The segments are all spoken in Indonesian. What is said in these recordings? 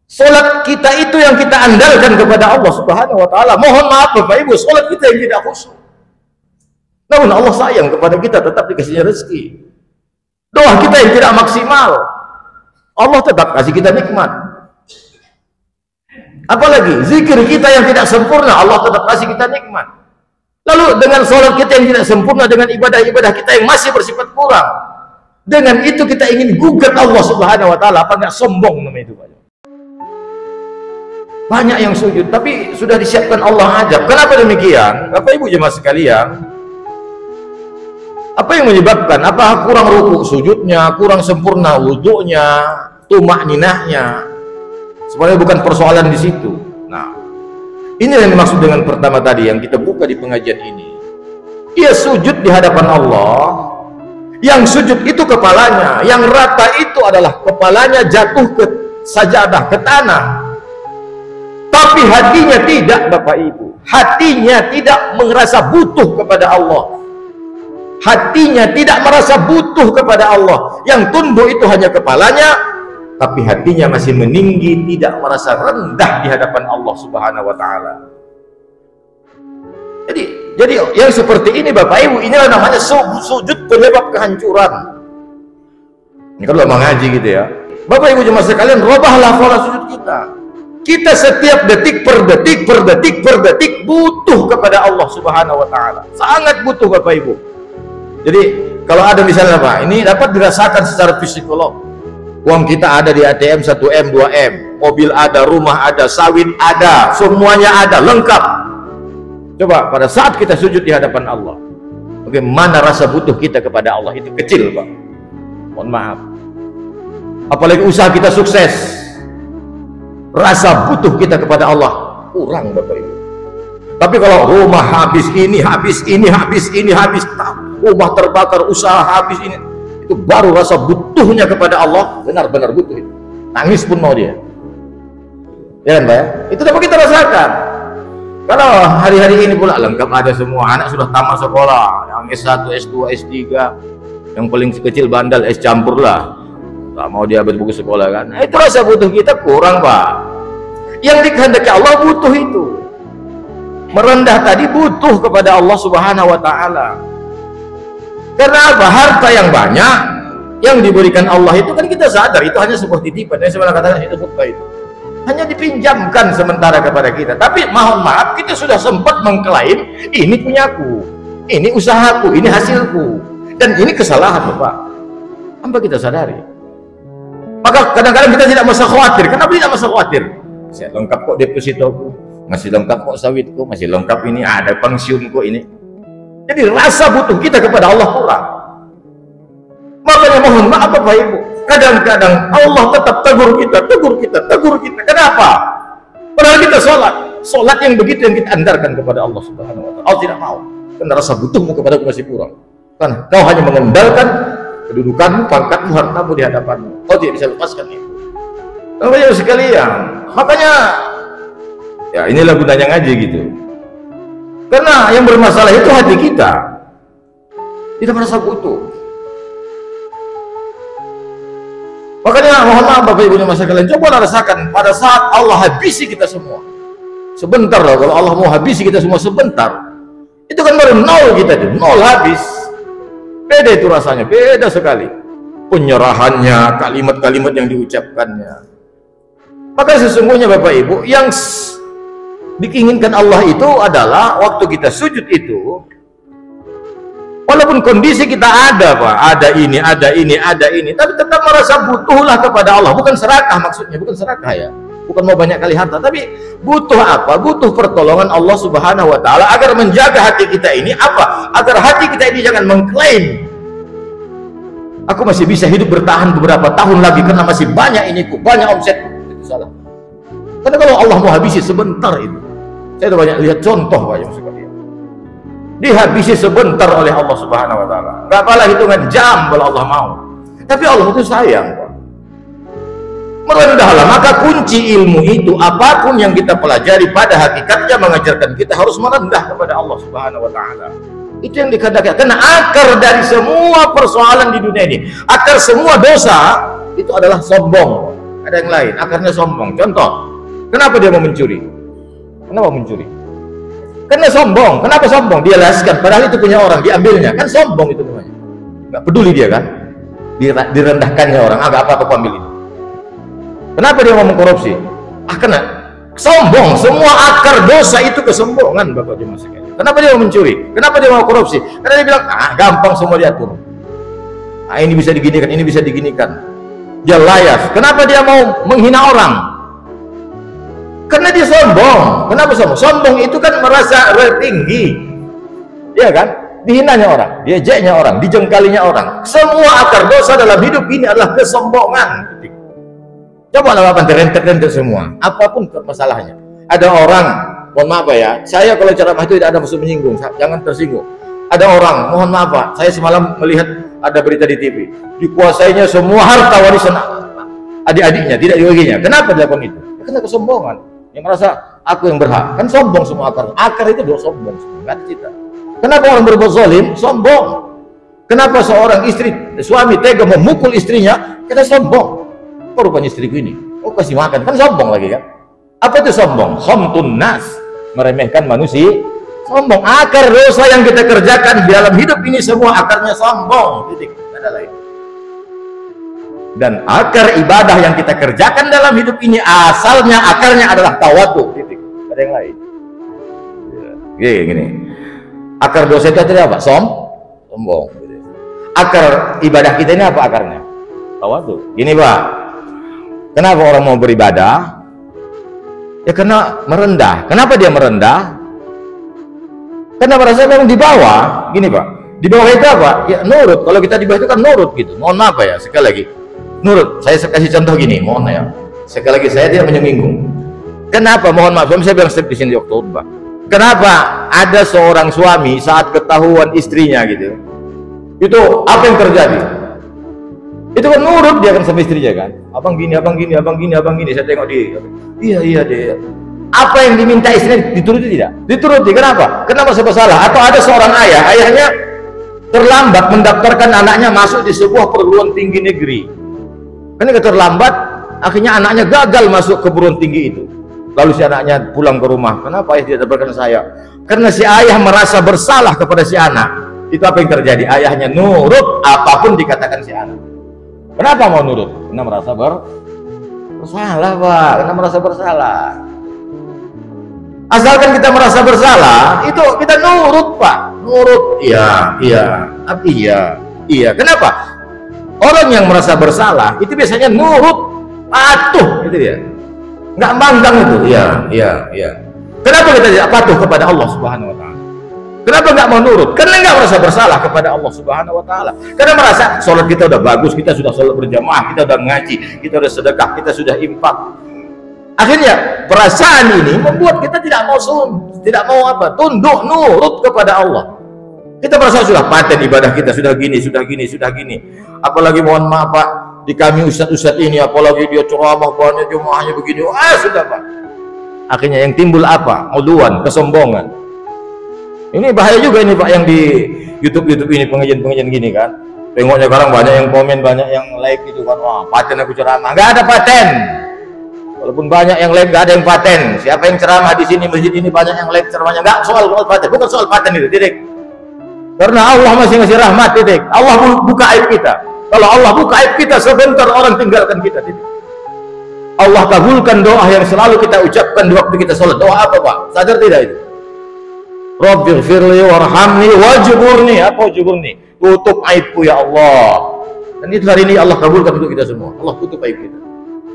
Salat kita itu yang kita andalkan kepada Allah Subhanahu wa taala. Mohon maaf Bapak Ibu, salat kita yang tidak khusyuk. Namun Allah sayang kepada kita, tetap dikasihnya rezeki. Doa kita yang tidak maksimal, Allah tetap kasih kita nikmat. Apalagi zikir kita yang tidak sempurna, Allah tetap kasih kita nikmat. Lalu dengan salat kita yang tidak sempurna, dengan ibadah-ibadah kita yang masih bersifat kurang, dengan itu kita ingin gugat Allah Subhanahu wa taala, apa enggak sombong namanya itu, Pak? Banyak yang sujud tapi sudah disiapkan Allah ajab. Kenapa demikian? Bapak Ibu jemaah sekalian, apa yang menyebabkan? Apa kurang rukuk sujudnya, kurang sempurna wudunya, tumakninahnya? Sebenarnya bukan persoalan di situ. Nah, ini yang dimaksud dengan pertama tadi yang kita buka di pengajian ini. Ia sujud di hadapan Allah. Yang sujud itu kepalanya, yang rata itu adalah kepalanya jatuh ke sajadah, ke tanah. Tapi hatinya tidak, Bapak Ibu. Hatinya tidak merasa butuh kepada Allah. Hatinya tidak merasa butuh kepada Allah. Yang tunduk itu hanya kepalanya, tapi hatinya masih meninggi, tidak merasa rendah di hadapan Allah Subhanahu wa taala. Jadi yang seperti ini Bapak Ibu, inilah namanya sujud penyebab kehancuran. Ini kalau mengaji gitu ya. Bapak Ibu jemaah sekalian, robahlah pola sujud kita. Kita setiap detik per detik butuh kepada Allah Subhanahu wa taala. Sangat butuh Bapak Ibu. Jadi kalau ada misalnya Pak, ini dapat dirasakan secara psikolog. Uang kita ada di ATM 1M, 2M, mobil ada, rumah ada, sawit ada, semuanya ada, lengkap. Coba pada saat kita sujud di hadapan Allah, bagaimana rasa butuh kita kepada Allah? Itu kecil Pak. Mohon maaf. Apalagi usaha kita sukses, rasa butuh kita kepada Allah kurang Bapak Ibu. Tapi kalau rumah habis ini, rumah terbakar, usaha habis ini, itu baru rasa butuhnya kepada Allah, benar-benar butuh itu. Nangis pun mau dia. Ya kan Pak ya? Itu dapat kita rasakan. Kalau hari-hari ini pula lengkap ada semua, anak sudah tamat sekolah, yang S1, S2, S3, yang paling kecil bandal S campur lah. Tak mau dia berbuku sekolah kan. Nah, itu rasa butuh kita kurang Pak. Yang dikehendaki Allah butuh itu. Merendah tadi butuh kepada Allah Subhanahu wa taala. Karena apa? Harta yang banyak yang diberikan Allah itu kan kita sadar itu hanya sebuah titipan. Yang sebenarnya katakan itu khutbah itu hanya dipinjamkan sementara kepada kita. Tapi mohon maaf, kita sudah sempat mengklaim ini punyaku, ini usahaku, ini hasilku, dan ini kesalahan Bapak. Tanpa kita sadari. Maka kadang-kadang kita tidak masa khawatir. Kenapa tidak masa khawatir? Saya lengkap kok depositoku, masih lengkap kok sawitku, masih lengkap ini, ada pensiunku ini. Jadi rasa butuh kita kepada Allah kurang. Makanya mohon maaf Bapak Ibu, kadang-kadang Allah tetap tegur kita. Kenapa? Padahal kita sholat yang begitu yang kita andarkan kepada Allah Subhanahu wa taala. Allah tidak mau, karena rasa butuhmu kepada aku masih kurang. Karena kau hanya mengandalkan kedudukanmu, pangkatmu, hartamu di hadapanmu. Kau tidak bisa lepaskan itu. Bapak-Ibu sekalian, makanya ya inilah gunanya ngaji gitu. Karena yang bermasalah itu hati kita. Tidak merasa butuh. Makanya mohon maaf Bapak Ibu jemaah sekalian, coba rasakan pada saat Allah habisi kita semua. Sebentar loh, kalau Allah mau habisi kita semua sebentar, itu kan baru nol kita tuh, nol habis. Beda itu rasanya, beda sekali. Penyerahannya, kalimat-kalimat yang diucapkannya. Maka sesungguhnya Bapak Ibu, yang diinginkan Allah itu adalah waktu kita sujud itu, walaupun kondisi kita ada Pak, ada ini, tapi tetap merasa butuhlah kepada Allah. Bukan serakah maksudnya, bukan serakah ya, bukan mau banyak kali harta, tapi butuh apa? Butuh pertolongan Allah Subhanahu wa taala agar menjaga hati kita ini apa? Agar hati kita ini jangan mengklaim aku masih bisa hidup bertahan beberapa tahun lagi karena masih banyak iniku, banyak omsetku. Itu salah. Karena kalau Allah mau habisi sebentar itu, saya sudah banyak lihat contoh Pak yang seperti itu. Dihabisi sebentar oleh Allah Subhanahu wa taala. Enggak apalah hitungan jam kalau Allah mau. Tapi Allah itu sayang, Pak. Merendahlah, maka kunci ilmu itu apapun yang kita pelajari pada hakikatnya mengajarkan kita harus merendah kepada Allah Subhanahu wa taala. Itu yang dikatakan, karena akar dari semua persoalan di dunia ini, akar semua dosa itu adalah sombong. Ada ada yang lain. Akarnya sombong. Contoh, kenapa dia mau mencuri? Kenapa mencuri? Karena sombong. Kenapa sombong? Dia laskan, padahal itu punya orang, diambilnya. Kan sombong itu namanya. Nggak peduli dia kan? Direndahkannya orang. Agak apa aku ambil ini. Kenapa dia mau mengkorupsi? Karena sombong. Semua akar dosa itu kesombongan, Bapak Jemaah sekalian. Kenapa dia mau mencuri? Kenapa dia mau korupsi? Karena dia bilang, gampang semua diatur. Ini bisa diginikan, ini bisa diginikan. Dia layas. Kenapa dia mau menghina orang? Karena dia sombong. Kenapa sombong? Sombong itu kan merasa tinggi, ya kan? Dihinanya orang, diejeknya orang, dijengkalinya orang. Semua akar dosa dalam hidup ini adalah kesombongan. Coba lakukan rentet-rentet semua, apapun masalahnya. Ada orang, mohon maaf ya, saya kalau ceramah itu tidak ada maksud menyinggung, jangan tersinggung. Ada orang, mohon maaf Pak, saya semalam melihat ada berita di TV, dikuasainya semua harta warisan adik-adiknya, tidak dibaginya. Kenapa dilakukan itu? Karena kesombongan. Yang merasa aku yang berhak, kan sombong semua akar itu dosa sombong, nggak ada cita. Kenapa orang berbuat zalim? Sombong. Kenapa seorang istri, suami tega memukul istrinya? Karena sombong. Kok rupanya istriku ini? Oh kasih makan, kan sombong lagi kan? Apa itu sombong? Khamtun nas, meremehkan manusia. Sombong. Akar dosa yang kita kerjakan di dalam hidup ini semua akarnya sombong. Titik, tidak ada lain. Dan akar ibadah yang kita kerjakan dalam hidup ini asalnya akarnya adalah tawadu. Titik, tidak ada yang lain. Gini. Akar dosa itu adalah apa? Sombong. Akar ibadah kita ini apa akarnya? Tawadu. Gini Pak, kenapa orang mau beribadah? Ya karena merendah. Kenapa dia merendah? Karena merasa memang di bawah. Gini Pak, di bawah itu apa? Ya nurut. Kalau kita di bawah itu kan nurut gitu. Mohon maaf ya, sekali lagi nurut. Saya kasih contoh gini, mohon ya. Sekali lagi saya tidak menyinggung. Kenapa? Mohon maaf, saya bilang di sini di khutbah. Kenapa ada seorang suami saat ketahuan istrinya gitu, itu apa yang terjadi? Itu kan nurut dia kan sama istrinya kan, abang gini, abang gini, abang gini, abang gini. Saya tengok dia, iya deh. Apa yang diminta istrinya dituruti tidak? Dituruti. Kenapa? Karena merasa bersalah. Atau ada seorang ayahnya terlambat mendaftarkan anaknya masuk di sebuah perguruan tinggi negeri. Karena terlambat, akhirnya anaknya gagal masuk ke perguruan tinggi itu. Lalu si anaknya pulang ke rumah. Kenapa ayah tidak dapatkan saya? Karena si ayah merasa bersalah kepada si anak. Itu apa yang terjadi? Ayahnya nurut apapun dikatakan si anak. Kenapa mau nurut? Karena merasa bersalah Pak. Karena merasa bersalah. Asalkan kita merasa bersalah, itu kita nurut Pak. Nurut, iya. Kenapa? Orang yang merasa bersalah itu biasanya nurut, patuh, itu dia. Nggak banggang itu, iya. Kenapa kita tidak patuh kepada Allah Subhanahu Wa Taala? Kenapa nggak mau nurut? Karena nggak merasa bersalah kepada Allah Subhanahu Wa Taala. Karena merasa sholat kita udah bagus, kita sudah sholat berjamaah, kita udah ngaji, kita udah sedekah, kita sudah infak. Akhirnya perasaan ini membuat kita tidak mau tunduk, nurut kepada Allah. Kita merasa sudah paten ibadah kita, sudah gini. Apalagi mohon maaf Pak, di kami ustadz ini, apalagi dia ceramah banyak jemaahnya begini, sudah Pak. Akhirnya yang timbul apa? Uluan, kesombongan. Ini bahaya juga ini Pak, yang di YouTube ini pengajian gini kan. Tengoknya sekarang banyak yang komen, banyak yang like itu kan, wah paten aku ceramah. Nggak ada paten. Walaupun banyak yang like, nggak ada yang paten. Siapa yang ceramah di sini masjid ini banyak yang like ceramahnya, nggak soal paten, bukan soal paten itu, titik. Karena Allah masih ngasih rahmat, titik. Allah buka aib kita. Kalau Allah buka aib kita, sebentar orang tinggalkan kita, titik. Allah kabulkan doa yang selalu kita ucapkan di waktu kita sholat. Doa apa Pak? Sadar tidak itu? Rabbighfirli warhamni wajburni. Apa wajburni? Tutup aibku ya Allah. Dan itu hari ini Allah kabulkan untuk kita semua. Allah tutup aib kita.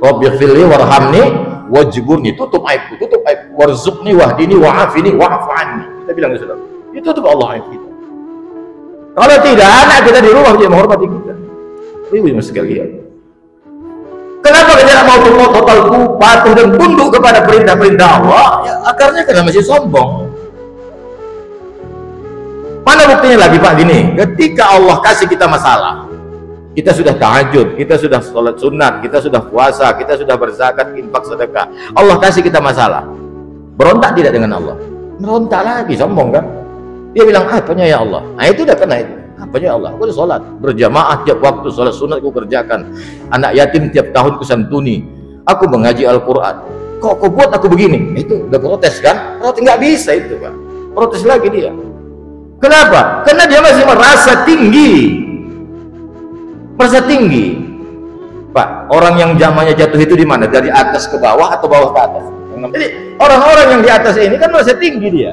Rabbighfirli warhamni wajburni. Tutup aibku, warzuqni wahdini wa'afini wa'fu anni. Kita bilang ke saudara, itu tutup Allah aib kita. Kalau tidak, anak kita di rumah dia menghormati kita. Ibu sekalian, kenapa kita tidak mau total patuh dan tunduk kepada perintah-perintah Allah? Ya, akarnya karena masih sombong. Mana buktinya lagi Pak? Gini, ketika Allah kasih kita masalah, kita sudah tahajud, kita sudah sholat sunat, kita sudah puasa, kita sudah berzakat, infak, sedekah. Allah kasih kita masalah, berontak tidak dengan Allah? Berontak lagi, sombong kan? Dia bilang, apanya ya Allah? Nah itu udah kena itu. Apanya Allah? Aku udah sholat berjamaah tiap waktu, sholat sunat aku kerjakan, anak yatim tiap tahun ku santuni, aku mengaji Al-Quran, kok kau buat aku begini? Itu udah protes kan? Protes nggak bisa itu Pak, protes lagi dia. Kenapa? Karena dia masih merasa tinggi, merasa tinggi. Pak, orang yang zamannya jatuh itu di mana? Dari atas ke bawah atau bawah ke atas? Jadi orang-orang yang di atas ini kan merasa tinggi dia,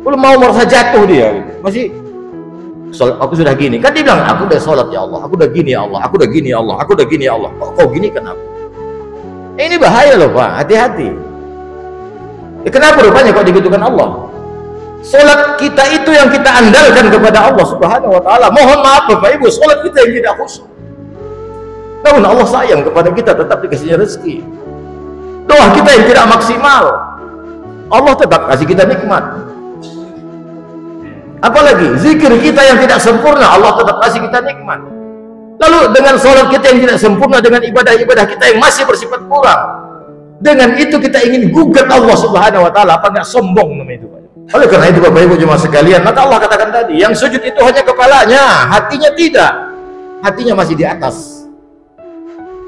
belum mau merasa jatuh dia, masih aku sudah gini, kan dia bilang aku udah sholat ya Allah, aku udah gini ya Allah, aku udah gini ya Allah, aku udah gini ya Allah, kok gini kenapa? Ini bahaya loh Pak, hati-hati. Kenapa rupanya kok digitukan Allah? Sholat kita itu yang kita andalkan kepada Allah Subhanahu wa ta'ala. Mohon maaf Bapak Ibu, sholat kita yang tidak khusyuk. Namun Allah sayang kepada kita, tetap dikasihnya rezeki. Doa kita yang tidak maksimal, Allah tetap kasih kita nikmat. Apalagi zikir kita yang tidak sempurna, Allah tetap kasih kita nikmat. Lalu dengan sholat kita yang tidak sempurna, dengan ibadah-ibadah kita yang masih bersifat kurang, dengan itu kita ingin gugat Allah Subhanahu wa ta'ala. Apa nggak sombong namanya itu Pak? Oleh karena itu Bapak Ibu jemaah sekalian, maka Allah katakan tadi, yang sujud itu hanya kepalanya, hatinya tidak. Hatinya masih di atas,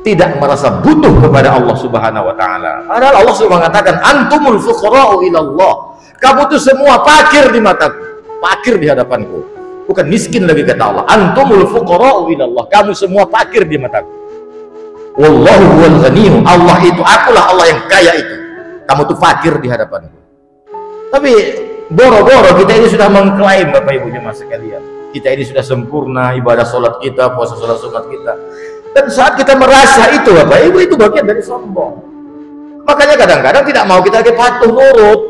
tidak merasa butuh kepada Allah Subhanahu wa ta'ala. Padahal Allah sudah mengatakan, antumul fuqara'u ilallah, kamu tuh semua fakir di mataku, fakir di hadapanku, bukan miskin lagi kata Allah. Antumul fuqara'u ilallah, kamu semua fakir di mataku. Wallahu huwal ghaniyyu, Allah itu, akulah Allah yang kaya itu, kamu tuh fakir di hadapanku. Tapi boro-boro kita ini sudah mengklaim Bapak Ibu jemaah sekalian, kita ini sudah sempurna ibadah sholat kita, puasa sholat sunat kita. Dan saat kita merasa itu Bapak Ibu, itu bagian dari sombong. Makanya kadang-kadang tidak mau kita patuh nurut.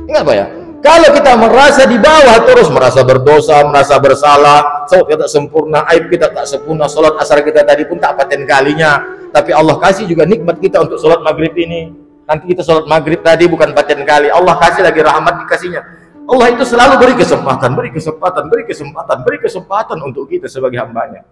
Ingat Pak ya, kalau kita merasa di bawah terus, merasa berdosa, merasa bersalah, sholat kita tak sempurna, aib kita tak sempurna, sholat asar kita tadi pun tak paten kalinya, tapi Allah kasih juga nikmat kita untuk sholat maghrib ini. Nanti kita sholat maghrib tadi bukan paten kali, Allah kasih lagi rahmat dikasihnya. Allah itu selalu beri kesempatan, beri kesempatan, beri kesempatan, beri kesempatan untuk kita sebagai hambanya.